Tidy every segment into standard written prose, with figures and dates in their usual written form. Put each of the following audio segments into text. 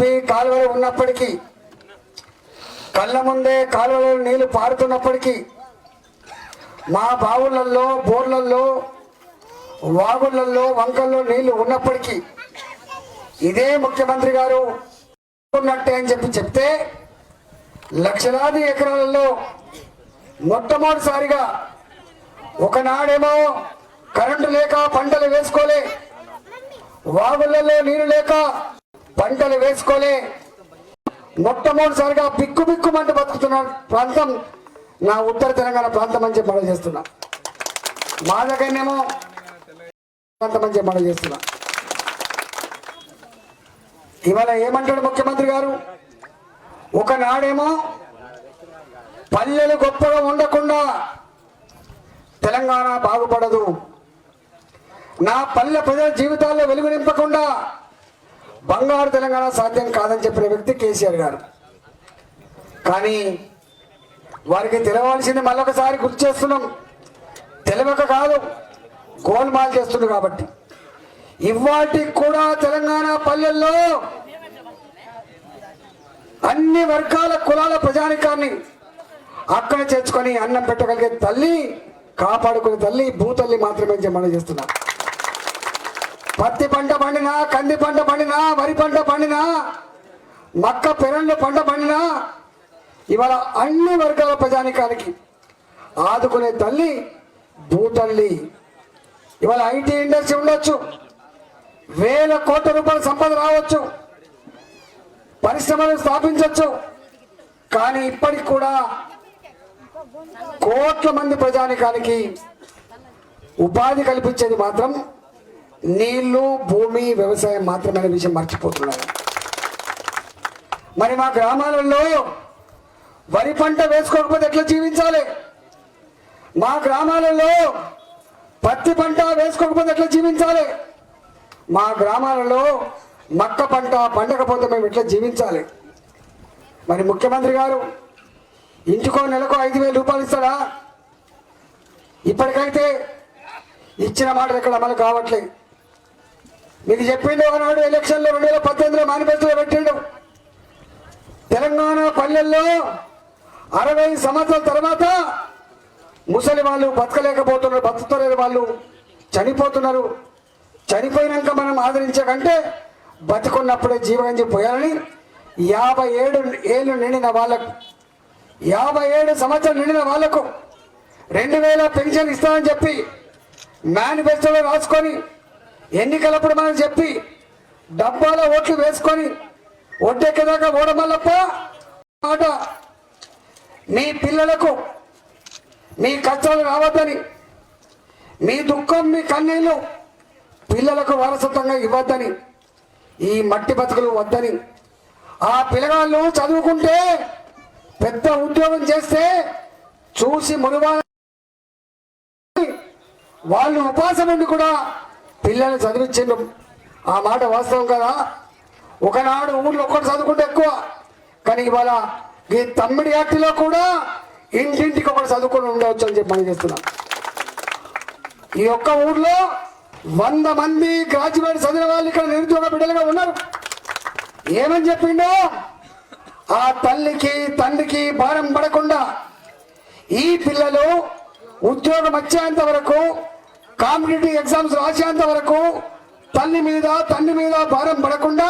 SP కాలువలు ఉన్నప్పటికీ, కళ్ళ ముందే కాలువలో నీళ్లు పారుతున్నప్పటికీ, మా బావులలో, బోర్లలో, వాగులలో, వంకల్లో నీళ్లు ఉన్నప్పటికీ ఇదే ముఖ్యమంత్రి గారు ఉన్నట్టే అని చెప్తే లక్షలాది ఎకరాలలో మొట్టమొదటిసారిగా ఒకనాడేమో కరెంటు లేక పంటలు వేసుకోలే, వాగులలో నీరు లేక పంటలు వేసుకోలే, మొట్టమొదటిసారిగా బిక్కుబిక్కుమంటూ బతుకుతున్న ప్రాంతం నా ఉత్తర తెలంగాణ ప్రాంతం అని చెప్పి మనం చేస్తున్నా. మా దగ్గరనేమో ప్రాంతం అని చెప్పి మనం చేస్తున్నా. ఇవాళ ఏమంటాడు ముఖ్యమంత్రి గారు? ఒకనాడేమో పల్లెలు గొప్పగా ఉండకుండా తెలంగాణ బాగుపడదు, నా పల్లె ప్రజల జీవితాల్లో వెలుగు నింపకుండా బంగారు తెలంగాణ సాధ్యం కాదని చెప్పిన వ్యక్తి కేసీఆర్ గారు. కానీ వారికి తెలవాల్సింది మళ్ళొకసారి గుర్తు చేస్తున్నాం, తెలియక కాదు, గోల్మాల్ చేస్తున్నారు. కాబట్టి ఇవాటికి కూడా తెలంగాణ పల్లెల్లో అన్ని వర్గాల కులాల ప్రజానికాన్ని అక్కడ చేర్చుకొని అన్నం పెట్టగలిగే తల్లి, కాపాడుకునే తల్లి భూతల్లి మాత్రమే మనం చేస్తున్నాం. పత్తి పంట పండినా, కంది పంట పండినా, వరి పంట పండినా, మక్క పెరళ్ళు పంట పండినా ఇవాళ అన్ని వర్గాల ప్రజానికానికి ఆదుకునే తల్లి భూతల్లి. ఇవాళ ఐటీ ఇండస్ట్రీ ఉండొచ్చు, వేల కోట్ల రూపాయల సంపద రావచ్చు, పరిశ్రమలు స్థాపించవచ్చు. కానీ ఇప్పటికి కూడా కోట్ల మంది ప్రజానికానికి ఉపాధి కల్పించేది మాత్రం నీళ్లు, భూమి, వ్యవసాయం మాత్రమే విషయం మర్చిపోతున్నారు. మరి మా గ్రామాలలో వరి పంట వేసుకోకపోతే ఎట్లా జీవించాలి? మా గ్రామాలలో పత్తి పంట వేసుకోకపోతే ఎట్లా జీవించాలి? మా గ్రామాలలో మక్క పంట పండకపోతే మేము ఎట్లా జీవించాలి? మరి ముఖ్యమంత్రి గారు ఇంటికో నెలకు 5,000 రూపాయలు ఇస్తాడా? ఇప్పటికైతే ఇచ్చిన మాటలు ఎక్కడ అమలు కావట్లేదు. మీకు చెప్పిండు ఆనాడు ఎలక్షన్లో 2018లో మేనిఫెస్టోలో పెట్టిండు, తెలంగాణ పల్లెల్లో 60 సంవత్సరాల తర్వాత ముసలి వాళ్ళు బతకలేకపోతున్నారు, బతుకుతలేని వాళ్ళు చనిపోతున్నారు. చనిపోయినాక మనం ఆదరించే కంటే బతుకున్నప్పుడే జీవగంజి పోయాలని 57 ఏళ్ళు నిండిన వాళ్ళకు, 57 సంవత్సరాలు నిండిన వాళ్లకు 2,000 పెన్షన్ ఇస్తామని చెప్పి మేనిఫెస్టోలో రాసుకొని ఎన్నికలప్పుడు మనం చెప్పి డబ్బాలో ఓట్లు వేసుకొని ఒడ్డెక్కేదాకా ఓడమల్లప్ప మాట, మీ పిల్లలకు మీ కష్టాలు రావద్దని, మీ దుఃఖం, మీ కన్నీళ్ళు పిల్లలకు వారసత్వంగా ఇవ్వద్దని, ఈ మట్టి బతుకులు వద్దని, ఆ పిల్లగాళ్ళు చదువుకుంటే పెద్ద ఉద్యోగం చేస్తే చూసి మునువా వాళ్ళు ఉపాసం ఉండి కూడా పిల్లల్ని చదివించిండు. ఆ మాట వాస్తవం కదా. ఒకనాడు ఊళ్ళో ఒక్కడు చదువుకుంటే ఎక్కువ, కానీ ఇవాళ ఈ తమ్మిడి యాక్టిలో కూడా ఇంటింటికి ఒకటి చదువుకొని ఉండవచ్చు అని చెప్పి మనం చేస్తున్నాం. ఈ ఒక్క ఊర్లో 100 మంది గ్రాడ్యుయేట్ చదివిన వాళ్ళు ఇక్కడ నిరుద్యోగ బిడ్డలుగా ఉన్నారు. ఏమని చెప్పిండో, ఆ తల్లికి తండ్రికి భారం పడకుండా ఈ పిల్లలు ఉద్యోగం వచ్చేంత వరకు, కాంపిటేటివ్ ఎగ్జామ్స్ రాసేంత వరకు తల్లి మీద తండ్రి మీద భారం పడకుండా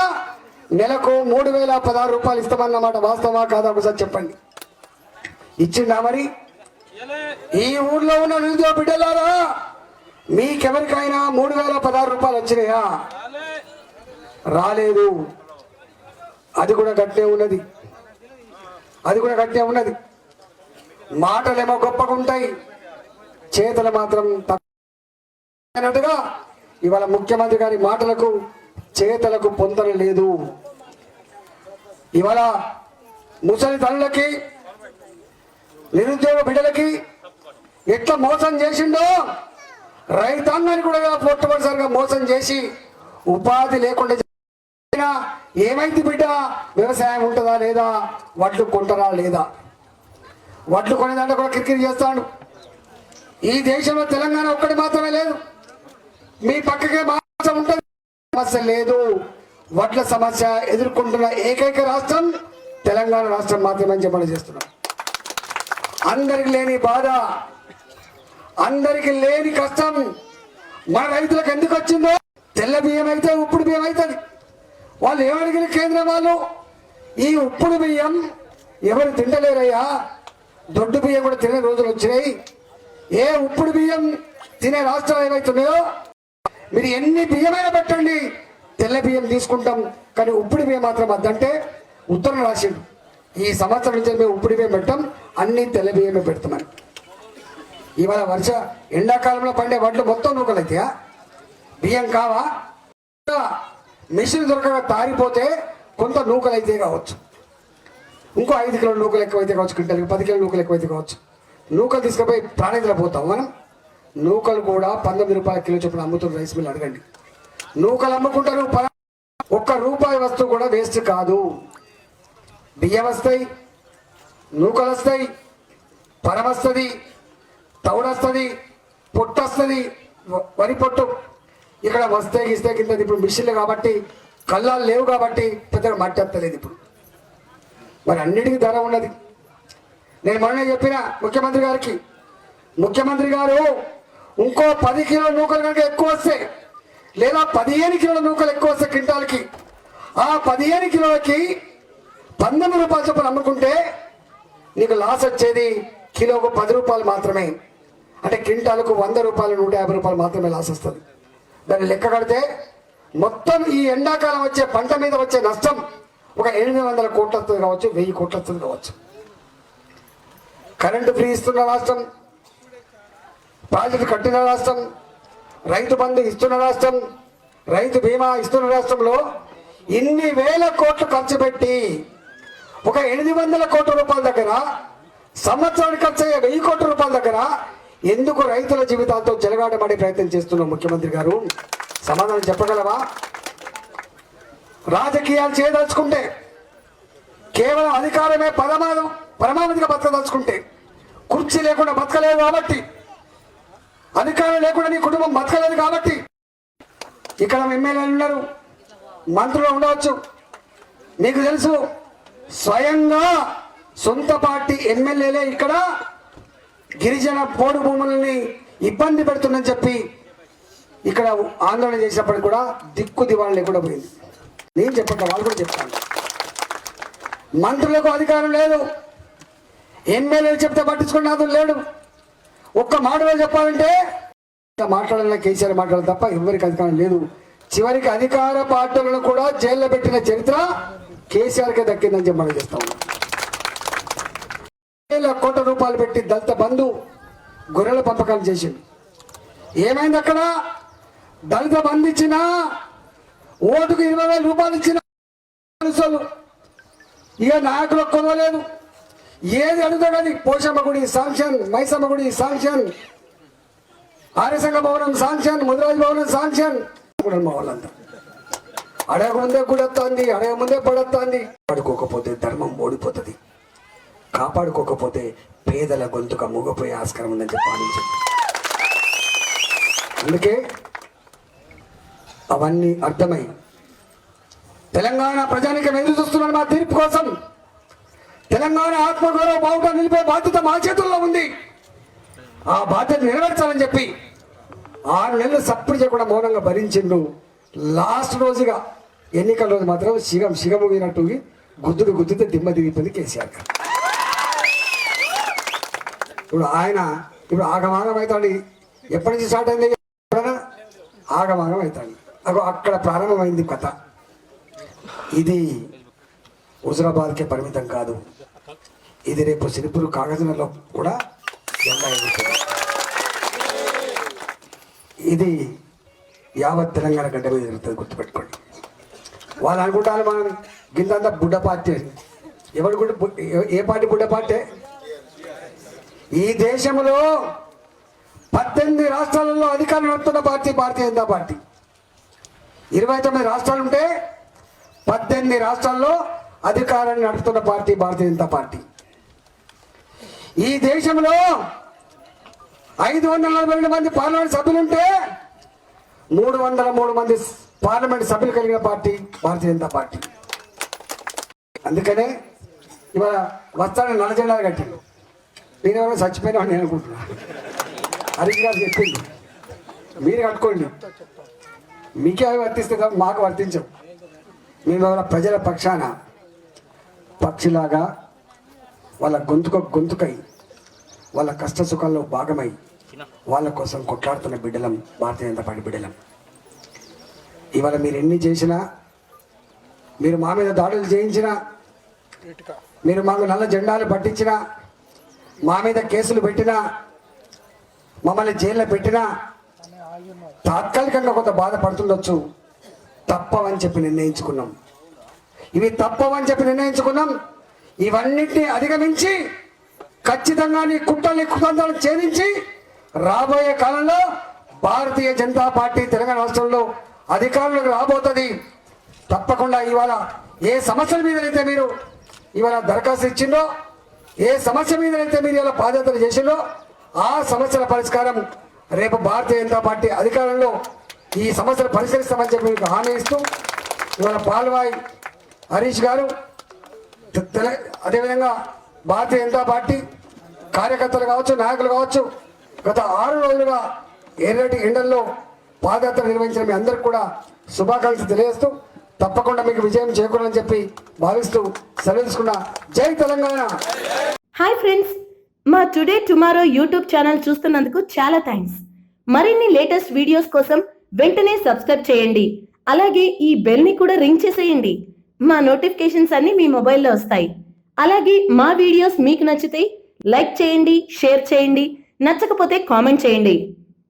నెలకు 3,016 రూపాయలు ఇస్తామన్నమాట వాస్తవా కాదా ఒకసారి చెప్పండి. ఇచ్చిండా? మరి ఈ ఊర్లో ఉన్న నిరుద్యోగ బిడ్డలారా, మీకెవరికైనా 3,016 రూపాయలు వచ్చినాయా? రాలేదు. అది కూడా గట్టే ఉన్నది, అది కూడా గట్టే ఉన్నది. మాటలేమో గొప్పగా ఉంటాయి, చేతలు మాత్రం అన్నట్టుగా ఇవాళ ముఖ్యమంత్రి గారి మాటలకు చేతలకు పొందన లేదు. ఇవాళ ముసలి తల్లులకి, నిరుద్యోగ బిడ్డలకి ఎట్లా మోసం చేసిండో రైతాంగాన్ని కూడా మొట్టమొదటిసారిగా మోసం చేసి ఉపాధి లేకుండా ఏమైంది బిడ్డ, వ్యవసాయం ఉంటుందా లేదా, వడ్లు కొంటారా లేదా, వడ్లు కొనేదాంట్లో కూడా కిరికిరి చేస్తాడు. ఈ దేశంలో తెలంగాణ ఒక్కటి మాత్రమే లేదు, మీ పక్కకే మాసం ఉంటుంది, సమస్య లేదు. వడ్ల సమస్య ఎదుర్కొంటున్న ఏకైక రాష్ట్రం తెలంగాణ రాష్ట్రం మాత్రమే చెప్పని చేస్తున్నాం. అందరికి లేని బాధ, అందరికి లేని కష్టం మన రైతులకు ఎందుకు వచ్చిందో, తెల్ల బియ్యం అయితే ఉప్పుడు బియ్యం అవుతుంది. వాళ్ళు ఏమడిగిన కేంద్రం వాళ్ళు, ఈ ఉప్పుడు బియ్యం ఎవరు తింటలేరయ్యా, దొడ్డు బియ్యం కూడా తినే రోజులు వచ్చినాయి. ఏ ఉప్పుడు బియ్యం తినే రాష్ట్రాలు ఏమవుతున్నాయో మీరు ఎన్ని బియ్యమైనా పెట్టండి, తెల్ల బియ్యం తీసుకుంటాం, కానీ ఉప్పుడు బియ్యం మాత్రం వద్దంటే ఉత్తరం రాసిండు. ఈ సంవత్సరం నుంచి మేము ఉప్పుడు బియ్యం పెట్టాం, అన్ని తెల్ల బియ్యమే పెడతామని. ఇవాళ ఎండాకాలంలో పండే వడ్లు మొత్తం నూకలైతాయా? బియ్యం కావా? మిషన్ దొరకగా తారిపోతే కొంత నూకలు అయితే కావచ్చు, ఇంకో 5 కిలోల నూకలు ఎక్కువైతే కావచ్చు, క్వింటల్కి 10 కిలోల నూకలు ఎక్కువైతే కావచ్చు. నూకలు తీసుకుపోయి ప్రాణేంద్ర పోతాం మనం. నూకలు కూడా 19 రూపాయల కిలో చొప్పున అమ్ముతున్న రైస్ మిల్ అడగండి. నూకలు అమ్ముకుంటారు. ₹1 వస్తువు కూడా వేస్ట్ కాదు. బియ్యం వస్తాయి, నూకలు వస్తాయి, పరం వస్తుంది, తౌడు వస్తుంది, పొట్టు వస్తుంది, వరి పొట్టు. ఇక్కడ వస్తే ఇస్తే కింద ఇప్పుడు మిషన్లు కాబట్టి, కళ్ళాలు లేవు కాబట్టి పెద్దగా మట్టి వస్తలేదు ఇప్పుడు. మరి అన్నిటికీ ధర ఉన్నది. నేను మొన్న చెప్పిన ముఖ్యమంత్రి గారికి, ముఖ్యమంత్రి గారు ఇంకో 10 కిలోల నూకలు కనుక ఎక్కువ వస్తే, లేదా 15 కిలోల నూకలు ఎక్కువ వస్తే క్వింటాల్కి, ఆ 15 కిలోలకి 19 రూపాయలు చొప్పున అమ్ముకుంటే నీకు లాస్ వచ్చేది కిలోకు 10 రూపాయలు మాత్రమే. అంటే క్వింటాలకు 100 రూపాయలు, 150 రూపాయలు మాత్రమే లాస్ వస్తుంది. దాన్ని లెక్క కడితే మొత్తం ఈ ఎండాకాలం వచ్చే పంట మీద వచ్చే నష్టం ఒక 800 కోట్లు వస్తుంది కావచ్చు, 1000 కోట్లు వస్తుంది కావచ్చు. కరెంటు ఫ్రీ ఇస్తున్న రాష్ట్రం, ప్రాజెక్టు కట్టిన రాష్ట్రం, రైతు బంధు ఇస్తున్న రాష్ట్రం, రైతు బీమా ఇస్తున్న రాష్ట్రంలో ఇన్ని వేల కోట్లు ఖర్చు పెట్టి ఒక 800 కోట్ల రూపాయల దగ్గర, సంవత్సరానికి ఖర్చు అయ్యే 1000 కోట్ల రూపాయల దగ్గర ఎందుకు రైతుల జీవితాలతో చెలగాటమాడే ప్రయత్నం చేస్తున్న ముఖ్యమంత్రి గారు సమాధానం చెప్పగలవా? రాజకీయాలు చేయదలుచుకుంటే, కేవలం అధికారమే పరమావధిగా బతకదలుచుకుంటే, కుర్చీ లేకుండా బతకలేదు కాబట్టి, అధికారం లేకుండా నీ కుటుంబం బతకలేదు కాబట్టి, ఇక్కడ ఎమ్మెల్యేలు ఉన్నారు, మంత్రులు ఉండవచ్చు. మీకు తెలుసు, స్వయంగా సొంత పార్టీ ఎమ్మెల్యేలే ఇక్కడ గిరిజన పోడు భూములని ఇబ్బంది పెడుతుందని చెప్పి ఇక్కడ ఆందోళన చేసినప్పటికి కూడా దిక్కు దివాళ లేకుండా పోయింది. నేను చెప్పండి, వాళ్ళు కూడా చెప్తాను. మంత్రులకు అధికారం లేదు, ఎమ్మెల్యేలు చెప్తే పట్టించుకున్న లేడు. ఒక్క మాటలో చెప్పాలంటే మాట్లాడాల కేసీఆర్ మాట్లాడాలి తప్ప ఎవరికి అధికారం లేదు. చివరికి అధికార పార్టీలను కూడా జైల్లో పెట్టిన చరిత్ర కేసీఆర్కే దక్కిందని చెప్పి మనం చేస్తాం. కోట్ల రూపాయలు పెట్టి దళిత బంధు గొర్రెల పంపకాలు చేసింది. ఏమైంది అక్కడ? దళిత బంధు ఇచ్చిన, ఓటుకు 20,000 రూపాయలు ఇచ్చిన ఇక నాయకులకు కొనలేదు. ఏది అడుగుతా కానీ పోషమ్మ గుడి శాంక్షన్, మైసమ్మ గుడి శాంక్షన్, ఆర్యసంఘ భవనం శాంక్షన్, ముదిరాజ్ భవనం శాంక్షన్. మా వాళ్ళంతా అడగముందే గుడొస్తుంది, అడగముందే పడొస్తుంది. పడుకోకపోతే ధర్మం ఓడిపోతుంది, కాపాడుకోకపోతే పేదల గొంతుక మూగపోయే ఆస్కారం ఉందని చెప్పి. అందుకే అవన్నీ అర్థమై తెలంగాణ ప్రజానికి ఎదురు చూస్తున్నాను మా తీర్పు కోసం. తెలంగాణ ఆత్మగౌరవ బావుగా నిలిపే బాధ్యత మా చేతుల్లో ఉంది. ఆ బాధ్యత నెరవేర్చాలని చెప్పి 6 నెలలు సప్పుడు చేయకుండా మౌనంగా భరించిండు. లాస్ట్ రోజుగా ఎన్నికల రోజు మాత్రం సిగముగినట్టు గుద్దుతే దిమ్మ దిగిపోయింది కేసీఆర్ గారు. ఇప్పుడు ఆయన ఆగమాగం అవుతాడు. ఎప్పటి నుంచి స్టార్ట్ అయింది? ఆగమాగం అవుతాడు. అక్కడ ప్రారంభమైంది కథ. ఇది హుజరాబాద్కే పరిమితం కాదు, ఇది రేపు సిరిపురు కాగజనలో కూడా జెండా ఎగురుతుంది. ఇది యావత్ తెలంగాణ గడ్డ మీద జరుగుతుంది, గుర్తుపెట్టుకోండి. వాళ్ళు అనుకుంటారు మనం గింతంతా బుడ్డ పార్టీ. ఎవరు కూడా ఏ పార్టీ బుడ్డ పార్టీ? ఈ దేశంలో 18 రాష్ట్రాలలో అధికారం నడుపుతున్న పార్టీ భారతీయ జనతా పార్టీ. 29 రాష్ట్రాలు ఉంటే 18 రాష్ట్రాల్లో అధికారాన్ని నడుపుతున్న పార్టీ భారతీయ జనతా పార్టీ. ఈ దేశంలో 542 మంది పార్లమెంట్ సభ్యులుంటే 303 మంది పార్లమెంట్ సభ్యులు కలిగిన పార్టీ భారతీయ జనతా పార్టీ. అందుకనే ఇవాళ వస్తానని నల్ల జెండాలు కట్టిండు. నేను ఎవరైనా చచ్చిపోయినా నేను అనుకుంటున్నా. హరీష్ గారు చెప్పింది మీరు కట్టుకోండి, మీకే అవి వర్తిస్తే మాకు వర్తించవు. మేము ఎవరైనా ప్రజల పక్షాన పక్షిలాగా వాళ్ళ గొంతుకై వాళ్ళ కష్ట సుఖాల్లో భాగమై వాళ్ళ కోసం కొట్లాడుతున్న బిడ్డలం, భారతీయ జనతా పార్టీ బిడ్డలం. ఇవాళ మీరు ఎన్ని చేసినా, మీరు మా మీద దాడులు చేయించినా, మీరు మాకు నల్ల జెండాలు పట్టించినా, మా మీద కేసులు పెట్టినా, మమ్మల్ని జైల్లో పెట్టినా తాత్కాలికంగా కొంత బాధపడుతుండొచ్చు. తప్పవని చెప్పి నిర్ణయించుకున్నాం. ఇవి తప్పవని చెప్పి నిర్ణయించుకున్నాం. ఇవన్నిటిని అధిగమించి ఖచ్చితంగా నీ కుట్రల్ని కుతంత్రాలు ఛేదించి రాబోయే కాలంలో భారతీయ జనతా పార్టీ తెలంగాణ రాష్ట్రంలో అధికారంలోకి రాబోతుంది. తప్పకుండా ఇవాళ ఏ సమస్యల మీదనైతే మీరు ఇవాళ దరఖాస్తు ఇచ్చిందో, ఏ సమస్య మీదనైతే మీరు ఇలా పాదయాత్ర చేసిందో ఆ సమస్యల పరిష్కారం రేపు భారతీయ జనతా పార్టీ అధికారంలో ఈ సమస్యలు పరిష్కరిస్తామని చెప్పి మీకు హామీ ఇస్తూ ఇవాళ పాల్వాయి హరీష్ గారు, అదేవిధంగా భారతీయ జనతా పార్టీ కార్యకర్తలు కావచ్చు, నాయకులు కావచ్చు, గత 6 రోజులుగా ఎర్రటి ఎండల్లో పాదయాత్ర నిర్వహించిన మీ అందరికి కూడా శుభాకాంక్షలు తెలియజేస్తూ తప్పకుండా మీకు విజయం చేకూరాలని చెప్పి భావిస్తూ సెలవు తీసుకున్నా. జై తెలంగాణ. హాయ్ ఫ్రెండ్స్, మా టుడే టుమారో యూట్యూబ్ ఛానల్ చూస్తున్నందుకు చాలా థ్యాంక్స్. మరిన్ని లేటెస్ట్ వీడియోస్ కోసం వెంటనే సబ్స్క్రైబ్ చేయండి. అలాగే ఈ బెల్ ని కూడా రింగ్ చేసేయండి. మా నోటిఫికేషన్స్ అన్ని మీ మొబైల్లో వస్తాయి. అలాగే మా వీడియోస్ మీకు నచ్చితే లైక్ చేయండి, షేర్ చేయండి, నచ్చకపోతే కామెంట్ చేయండి.